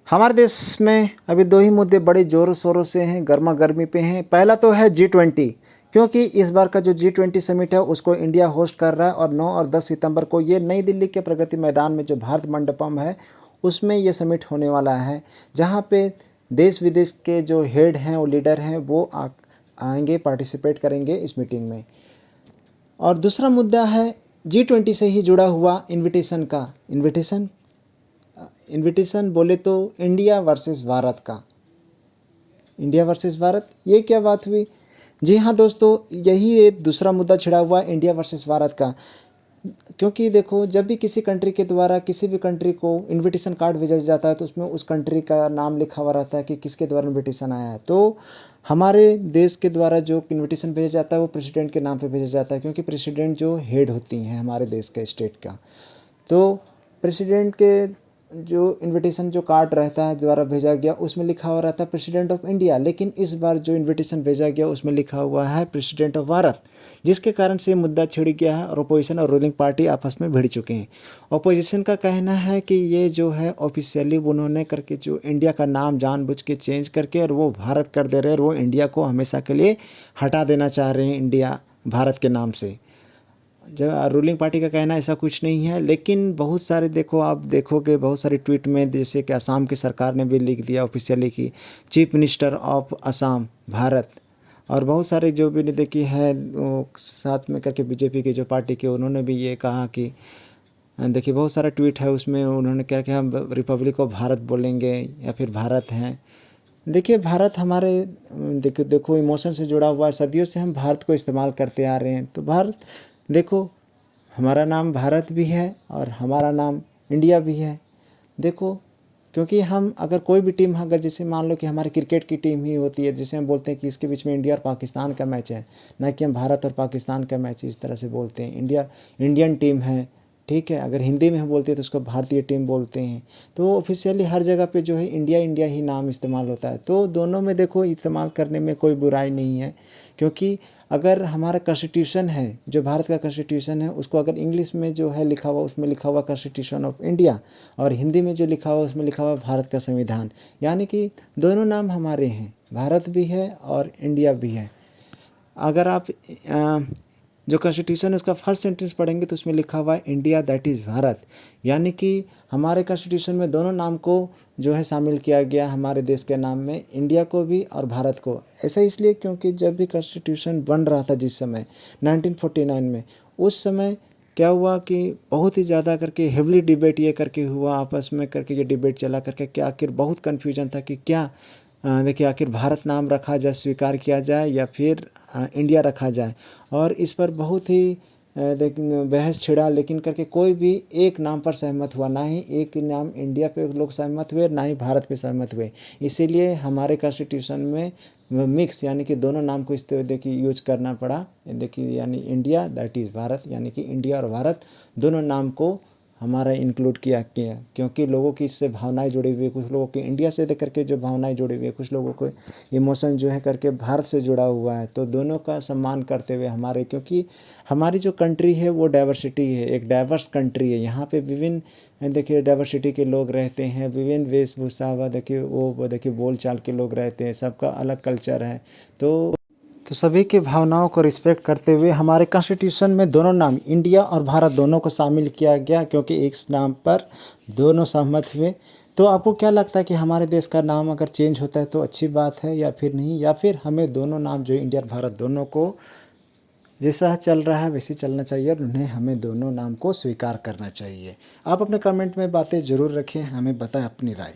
हमारे देश में अभी दो ही मुद्दे बड़े ज़ोरों शोरों से हैं, गर्मा गर्मी पे हैं। पहला तो है G20, क्योंकि इस बार का जो G20 समिट है उसको इंडिया होस्ट कर रहा है और 9 और 10 सितंबर को ये नई दिल्ली के प्रगति मैदान में जो भारत मंडपम है उसमें ये समिट होने वाला है, जहाँ पे देश विदेश के जो हेड हैं, वो लीडर हैं, वो आएंगे, पार्टिसिपेट करेंगे इस मीटिंग में। और दूसरा मुद्दा है G20 से ही जुड़ा हुआ इन्विटेशन का। इन्विटेशन बोले तो इंडिया वर्सेस भारत का। इंडिया वर्सेस भारत, ये क्या बात हुई? जी हाँ दोस्तों, यही एक दूसरा मुद्दा छिड़ा हुआ है इंडिया वर्सेस भारत का। क्योंकि देखो, जब भी किसी कंट्री के द्वारा किसी भी कंट्री को इनविटेशन कार्ड भेजा जाता है तो उसमें उस कंट्री का नाम लिखा हुआ रहता है कि किसके द्वारा इनविटेशन आया है। तो हमारे देश के द्वारा जो इनविटेशन भेजा जाता है वो प्रेसिडेंट के नाम पे भेजा जाता है, क्योंकि प्रेसिडेंट जो हेड होती हैं हमारे देश के स्टेट का। तो प्रेसिडेंट के जो इनविटेशन जो कार्ड रहता है द्वारा भेजा गया उसमें लिखा हुआ रहता है प्रेसिडेंट ऑफ इंडिया, लेकिन इस बार जो इनविटेशन भेजा गया उसमें लिखा हुआ है प्रेसिडेंट ऑफ भारत, जिसके कारण से मुद्दा छिड़ गया है और अपोजिशन और रूलिंग पार्टी आपस में भिड़ चुके हैं। अपोजिशन का कहना है कि ये जो है ऑफिशियली उन्होंने करके जो इंडिया का नाम जानबूझ के चेंज करके और वो भारत कर दे रहे हैं, और वो इंडिया को हमेशा के लिए हटा देना चाह रहे हैं इंडिया भारत के नाम से। जब रूलिंग पार्टी का कहना ऐसा कुछ नहीं है, लेकिन बहुत सारे देखो, आप देखोगे बहुत सारे ट्वीट में, जैसे कि असम की सरकार ने भी लिख दिया ऑफिशियली कि chief minister of Assam Bharat, और बहुत सारे जो भी देखी है वो साथ में करके बीजेपी के जो पार्टी के, उन्होंने भी ये कहा कि देखिए बहुत सारा ट्वीट है उसमें उन्होंने क्या कि हम रिपब्लिक ऑफ भारत बोलेंगे या फिर भारत हैं। देखिए भारत हमारे देखो इमोशन से जुड़ा हुआ है, सदियों से हम भारत को इस्तेमाल करते आ रहे हैं। तो भारत देखो, हमारा नाम भारत भी है और हमारा नाम इंडिया भी है। देखो, क्योंकि हम अगर कोई भी टीम, अगर जैसे मान लो कि हमारी क्रिकेट की टीम ही होती है, जिसे हम बोलते हैं कि इसके बीच में इंडिया और पाकिस्तान का मैच है, ना कि हम भारत और पाकिस्तान का मैच इस तरह से बोलते हैं। इंडियन टीम है, ठीक है। अगर हिंदी में हम बोलते हैं तो उसको भारतीय टीम बोलते हैं। तो ऑफिशियली हर जगह पे जो है इंडिया इंडिया ही नाम इस्तेमाल होता है। तो दोनों में देखो इस्तेमाल करने में कोई बुराई नहीं है, क्योंकि अगर हमारा कॉन्स्टिट्यूशन है, जो भारत का कॉन्स्टिट्यूशन है, उसको अगर इंग्लिश में जो है लिखा हुआ, उसमें लिखा हुआ कॉन्स्टिट्यूशन ऑफ इंडिया, और हिंदी में जो लिखा हुआ उसमें लिखा हुआ भारत का संविधान, यानी कि दोनों नाम हमारे हैं, भारत भी है और इंडिया भी है। अगर आप जो कॉन्स्टिट्यूशन है उसका फर्स्ट सेंटेंस पढ़ेंगे तो उसमें लिखा हुआ है इंडिया दैट इज़ भारत, यानी कि हमारे कॉन्स्टिट्यूशन में दोनों नाम को जो है शामिल किया गया हमारे देश के नाम में, इंडिया को भी और भारत को। ऐसा इसलिए क्योंकि जब भी कॉन्स्टिट्यूशन बन रहा था जिस समय 1949 में, उस समय क्या हुआ कि बहुत ही ज़्यादा करके हेवली डिबेट ये करके हुआ, आपस में करके ये डिबेट चला करके क्या आखिर बहुत कन्फ्यूजन था कि क्या देखिए आखिर भारत नाम रखा जाए, स्वीकार किया जाए, या फिर इंडिया रखा जाए। और इस पर बहुत ही लेकिन बहस छिड़ा, लेकिन करके कोई भी एक नाम पर सहमत हुआ, ना ही एक नाम इंडिया पे लोग सहमत हुए, ना ही भारत पे सहमत हुए। इसीलिए हमारे कॉन्स्टिट्यूशन में मिक्स, यानी कि दोनों नाम को इस देखिए यूज करना पड़ा। देखिए यानी इंडिया दैट इज़ भारत, यानी कि इंडिया और भारत दोनों नाम को हमारा इंक्लूड किया क्योंकि लोगों की इससे भावनाएं जुड़ी हुई है। कुछ लोगों की इंडिया से देख करके जो भावनाएं जुड़ी हुई है, कुछ लोगों को इमोशन जो है करके भारत से जुड़ा हुआ है। तो दोनों का सम्मान करते हुए हमारे, क्योंकि हमारी जो कंट्री है वो डाइवर्सिटी है, एक डाइवर्स कंट्री है। यहाँ पे विभिन्न देखिए डाइवर्सिटी के लोग रहते हैं, विभिन्न वेशभूषा व देखिए बोल चाल के लोग रहते हैं, सबका अलग कल्चर है। तो सभी की भावनाओं को रिस्पेक्ट करते हुए हमारे कॉन्स्टिट्यूशन में दोनों नाम इंडिया और भारत दोनों को शामिल किया गया, क्योंकि एक नाम पर दोनों सहमत हुए। तो आपको क्या लगता है कि हमारे देश का नाम अगर चेंज होता है तो अच्छी बात है या फिर नहीं, या फिर हमें दोनों नाम जो इंडिया और भारत दोनों को जैसा चल रहा है वैसे चलना चाहिए और उन्हें हमें दोनों नाम को स्वीकार करना चाहिए? आप अपने कमेंट में बातें ज़रूर रखें, हमें बताएं अपनी राय।